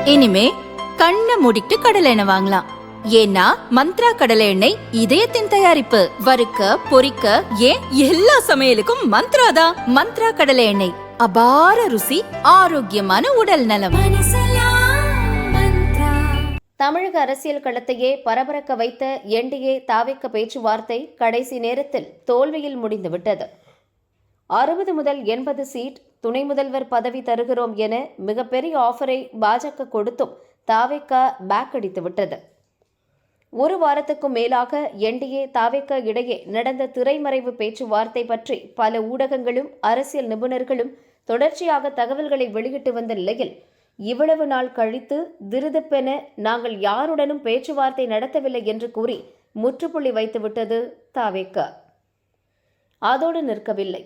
இனிமே கண்ணை மூடிட்டு கடலை எண்ணெய் வாங்கலாம். ஏன்னா மந்த்ரா கடலை எண்ணெய் இதயத்தின் தயாரிப்பு. வறுக்க பொரிக்க ஏன் எல்லா சமையலுக்கும் மந்த்ரா தான். மந்த்ரா கடலை எண்ணெய், அபார ருசி, ஆரோக்கியமான உடல் நலம். தமிழக அரசியல் களத்தையே பரபரக்க வைத்த என்டிஏ தாவேக்க பேச்சுவார்த்தை கடைசி நேரத்தில் தோல்வியில் முடிந்துவிட்டது. 60 முதல் 80 சீட், துணை முதல்வர் பதவி தருகிறோம் என மிகப்பெரிய ஆஃபரை பாஜக கொடுத்தும் தாவேக்க பேக் அடித்துவிட்டது. ஒரு வாரத்துக்கும் மேலாக என்டிஏ தாவேக்க இடையே நடந்த திரைமறைவு பேச்சுவார்த்தை பற்றி பல ஊடகங்களும் அரசியல் நிபுணர்களும் தொடர்ச்சியாக தகவல்களை வெளியிட்டு வந்த நிலையில் இவ்வளவு நாள் கழித்து திருதுப்பென நாங்கள் யாருடனும் பேச்சுவார்த்தை நடத்தவில்லை என்று கூறி முற்றுப்புள்ளி வைத்துவிட்டது தாவேக்க. அதோடு நிற்கவில்லை.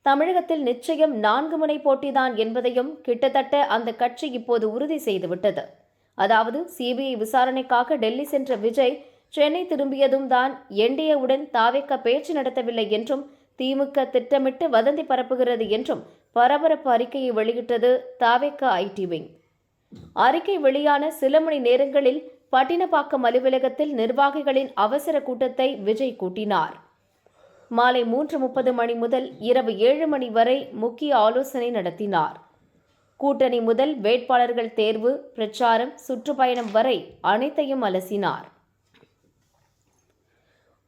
தமிழகத்தில் நிச்சயம் 4 முனை போட்டிதான் என்பதையும் கிட்டத்தட்ட அந்த கட்சி இப்போது உறுதி செய்துவிட்டது. அதாவது சிபிஐ விசாரணைக்காக டெல்லி சென்ற விஜய் சென்னை திரும்பியதும் தான் என்டிஏவுடன் தாவேக்க பேச்சு நடத்தவில்லை என்றும் திமுக திட்டமிட்டு வதந்தி பரப்புகிறது என்றும் பரபரப்பு அறிக்கையை வெளியிட்டது தாவேக்க ஐடி விங். அறிக்கை வெளியான சில மணி நேரங்களில் பட்டினப்பாக்கம் அலுவலகத்தில் நிர்வாகிகளின் அவசர கூட்டத்தை விஜய் கூட்டினார். மாலை 3:30 மணி முதல் இரவு 7 மணி வரை முக்கிய ஆலோசனை நடத்தினார். கூட்டணி முதல் வேட்பாளர்கள் தேர்வு, பிரச்சாரம், சுற்றுப்பயணம் வரை அனைத்தையும் அலசினார்.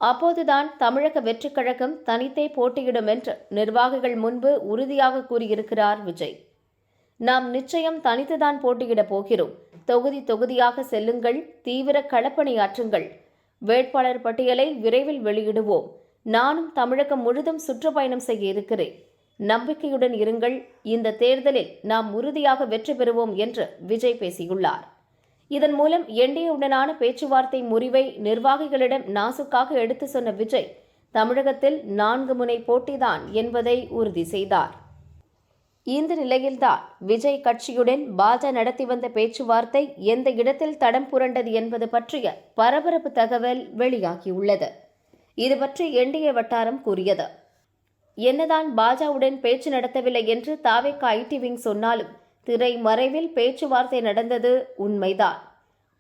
அப்போதுதான் தமிழக வெற்றிக் கழகம் தனித்தே போட்டியிடும் என்று நிர்வாகிகள் முன்பு உறுதியாக கூறியிருக்கிறார் விஜய். நாம் நிச்சயம் தனித்துதான் போட்டியிடப் போகிறோம். தொகுதி தொகுதியாக செல்லுங்கள், தீவிர களப்பணியாற்றுங்கள். வேட்பாளர் பட்டியலை விரைவில் வெளியிடுவோம். நானும் தமிழகம் முழுதும் சுற்றுப்பயணம் செய்ய இருக்கிறேன். நம்பிக்கையுடன் இருங்கள். இந்த தேர்தலில் நாம் உறுதியாக வெற்றி பெறுவோம் என்று விஜய் பேசியுள்ளார். இதன் மூலம் என்டிஏவுடனான பேச்சுவார்த்தை முறிவை நிர்வாகிகளிடம் நாசுக்காக எடுத்து சொன்ன விஜய் தமிழகத்தில் 4 முனை போட்டிதான் என்பதை உறுதி செய்தார். இந்த நிலையில்தான் விஜய் கட்சியுடன் பாஜ நடத்தி வந்த பேச்சுவார்த்தை எந்த இடத்தில் தடம் புரண்டது என்பது பற்றிய பரபரப்பு தகவல் வெளியாகியுள்ளது. இது பற்றி என்டிஏ வட்டாரம் கூறியது. என்னதான் பாஜவுடன் பேச்சு நடத்தவில்லை என்று தாவேக்க ஐடி விங் சொன்னாலும் திரை மறைவில் பேச்சுவார்த்தை நடந்தது உண்மைதான்.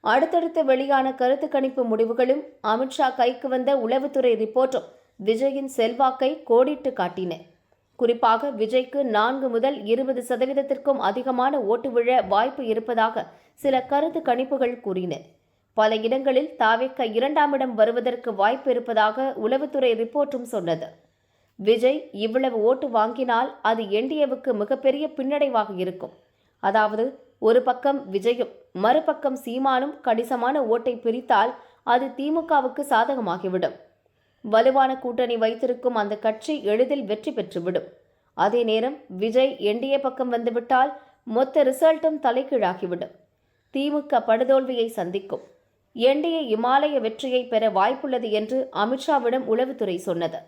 அடுத்தடுத்து வெளியான கருத்து கணிப்பு முடிவுகளும் அமித்ஷா கைக்கு வந்த உளவுத்துறை ரிப்போர்ட்டும் விஜயின் செல்வாக்கை கோடிட்டு காட்டின. குறிப்பாக விஜய்க்கு 4 முதல் 20% அதிகமான ஓட்டு விழ வாய்ப்பு இருப்பதாக சில கருத்து கணிப்புகள் கூறின. பல இடங்களில் தாவேக்க 2ஆம் இடம் வருவதற்கு வாய்ப்பு இருப்பதாக உளவுத்துறை ரிப்போர்ட்டும் சொன்னது. விஜய் இவ்வளவு ஓட்டு வாங்கினால் அது என்டிஏவுக்கு மிகப்பெரிய பின்னடைவாக இருக்கும். அதாவது ஒரு பக்கம் விஜயும் மறுபக்கம் சீமானும் கணிசமான ஓட்டை பிரித்தால் அது திமுகவுக்கு சாதகமாகிவிடும். வலுவான கூட்டணி வைத்திருக்கும் அந்த கட்சி எளிதில் வெற்றி பெற்றுவிடும். அதே நேரம் விஜய் என்டிஏ பக்கம் வந்துவிட்டால் மொத்த ரிசல்ட்டும் தலைகீழாகிவிடும். திமுக படுதோல்வியை சந்திக்கும். என்டிஏ இமாலய வெற்றியை பெற வாய்ப்புள்ளது என்று அமித்ஷாவிடம் உளவுத்துறை சொன்னது.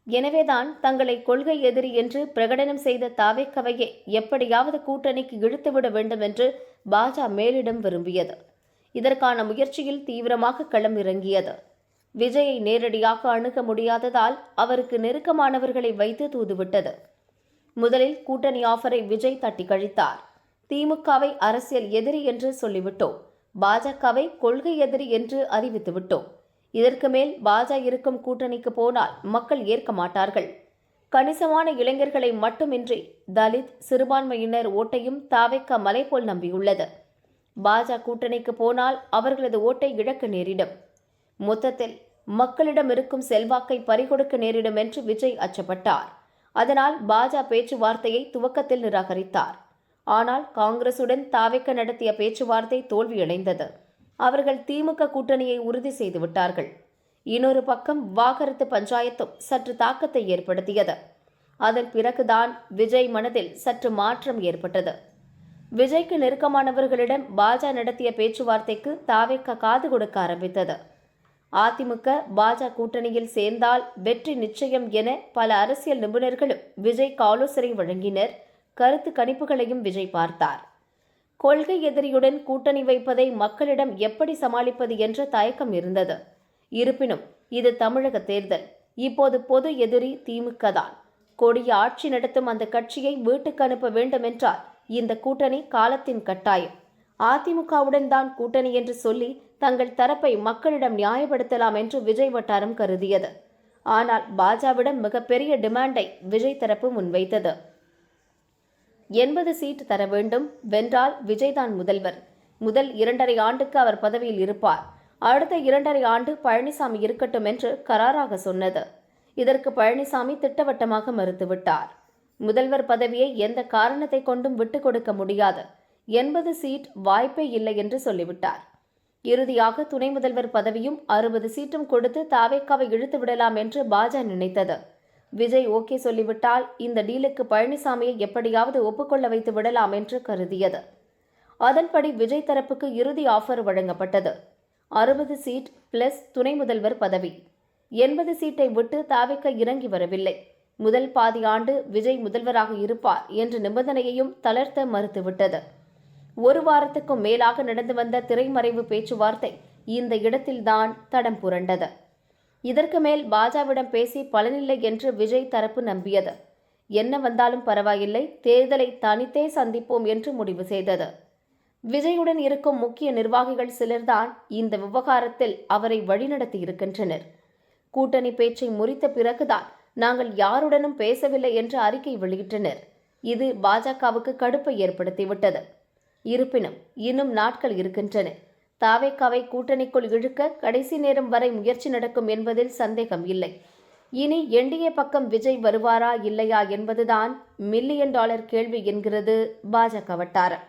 எனவேதான் தங்களை கொள்கை எதிரி என்று பிரகடனம் செய்த தாவேக்கவையை எப்படியாவது கூட்டணிக்கு இழுத்துவிட வேண்டும் என்று பாஜ மேலிடம் விரும்பியது. இதற்கான முயற்சியில் தீவிரமாக களம் இறங்கியது. விஜயை நேரடியாக அணுக முடியாததால் அவருக்கு நெருக்கமானவர்களை வைத்து தூதுவிட்டது. முதலில் கூட்டணி ஆஃபரை விஜய் தட்டி கழித்தார். திமுகவை அரசியல் எதிரி என்று சொல்லிவிட்டோம். பாஜகவை கொள்கை எதிரி என்று அறிவித்துவிட்டோம். இதற்கு மேல் பாஜ இருக்கும் கூட்டணிக்கு போனால் மக்கள் ஏற்க மாட்டார்கள். கணிசமான இளைஞர்களை மட்டுமின்றி தலித், சிறுபான்மையினர் ஓட்டையும் தாவேக்க மலை போல் நம்பியுள்ளது. பாஜ கூட்டணிக்கு போனால் அவர்களது ஓட்டை இழக்க நேரிடும். மொத்தத்தில் மக்களிடம் இருக்கும் செல்வாக்கை பறிகொடுக்க நேரிடும் என்று விஜய் அச்சப்பட்டார். அதனால் பாஜ பேச்சுவார்த்தையை துவக்கத்தில் நிராகரித்தார். ஆனால் காங்கிரசுடன் தாவேக்க நடத்திய பேச்சுவார்த்தை தோல்வியடைந்தது. அவர்கள் திமுக கூட்டணியை உறுதி செய்துவிட்டார்கள். இன்னொரு பக்கம் வாகரத்து பஞ்சாயத்தும் சற்று தாக்கத்தை ஏற்படுத்தியது. அதன் பிறகுதான் விஜய் மனதில் சற்று மாற்றம் ஏற்பட்டது. விஜய்க்கு நெருக்கமானவர்களிடம் பாஜ நடத்திய பேச்சுவார்த்தைக்கு தாவேக்க காது கொடுக்க ஆரம்பித்தது. அதிமுக பாஜ கூட்டணியில் சேர்ந்தால் வெற்றி நிச்சயம் என பல அரசியல் நிபுணர்களும் விஜய்க்கு ஆலோசனை வழங்கினர். கருத்து கணிப்புகளையும் விஜய் பார்த்தார். கொள்கை எதிரியுடன் கூட்டணி வைப்பதை மக்களிடம் எப்படி சமாளிப்பது என்ற தயக்கம் இருந்தது. இருப்பினும் இது தமிழக தேர்தல். இப்போது பொது எதிரி திமுக தான். கொடிய ஆட்சி நடத்தும் அந்த கட்சியை வீட்டுக்கு அனுப்ப வேண்டுமென்றால் இந்த கூட்டணி காலத்தின் கட்டாயம். அதிமுகவுடன் தான் கூட்டணி என்று சொல்லி தங்கள் தரப்பை மக்களிடம் நியாயப்படுத்தலாம் என்று விஜய் வட்டாரம் கருதியது. ஆனால் பாஜகவிடம் மிகப்பெரிய டிமாண்டை விஜய் தரப்பு முன்வைத்தது. 80 சீட் தர வேண்டும், வென்றால் விஜய் தான் முதல்வர். முதல் 2.5 ஆண்டுக்கு அவர் பதவியில் இருப்பார். அடுத்த 2.5 ஆண்டு பழனிசாமி இருக்கட்டும் என்று கராராக சொன்னது. இதற்கு பழனிசாமி திட்டவட்டமாக மறுத்துவிட்டார். முதல்வர் பதவியை எந்த காரணத்தை கொண்டும் விட்டுக் கொடுக்க முடியாது, 80 சீட் வாய்ப்பே இல்லை என்று சொல்லிவிட்டார். இறுதியாக துணை முதல்வர் பதவியும் 60 சீட்டும் கொடுத்து தாவேக்காவை இழுத்து விடலாம் என்று பாஜக நினைத்தது. விஜய் ஓகே சொல்லிவிட்டால் இந்த டீலுக்கு பழனிசாமியை எப்படியாவது ஒப்புக்கொள்ள வைத்து விடலாம் என்று கருதியது. அதன்படி விஜய் தரப்புக்கு இறுதி ஆஃபர் வழங்கப்பட்டது. 60 சீட் பிளஸ் துணை முதல்வர் பதவி. 80 சீட்டை விட்டு தாவேக்கா இறங்கி வரவில்லை. முதல் பாதி ஆண்டு விஜய் முதல்வராக இருப்பார் என்ற நிபந்தனையையும் தளர்த்த மறுத்துவிட்டது. ஒரு வாரத்துக்கும் மேலாக நடந்து வந்த திரைமறைவு பேச்சுவார்த்தை இந்த இடத்தில்தான் தடம் புரண்டது. இதற்கு மேல் பாஜகவிடம் பேசி பலனில்லை என்று விஜய் தரப்பு நம்பியது. என்ன வந்தாலும் பரவாயில்லை, தேர்தலை தனித்தே சந்திப்போம் என்று முடிவு செய்தது. விஜயுடன் இருக்கும் முக்கிய நிர்வாகிகள் சிலர்தான் இந்த விவகாரத்தில் அவரை வழிநடத்தி இருக்கின்றனர். கூட்டணி பேச்சை முறித்த பிறகுதான் நாங்கள் யாருடனும் பேசவில்லை என்று அறிக்கை வெளியிட்டனர். இது பாஜகவுக்கு கடுப்பை ஏற்படுத்திவிட்டது. இருப்பினும் இன்னும் நாட்கள் இருக்கின்றன. தாவேக்காவை கூட்டணிக்குள் இழுக்க கடைசி நேரம் வரை முயற்சி நடக்கும் என்பதில் சந்தேகம் இல்லை. இனி என்டிஏ பக்கம் விஜய் வருவாரா இல்லையா என்பதுதான் $1 மில்லியன் கேள்வி என்கிறது பாஜக வட்டாரம்.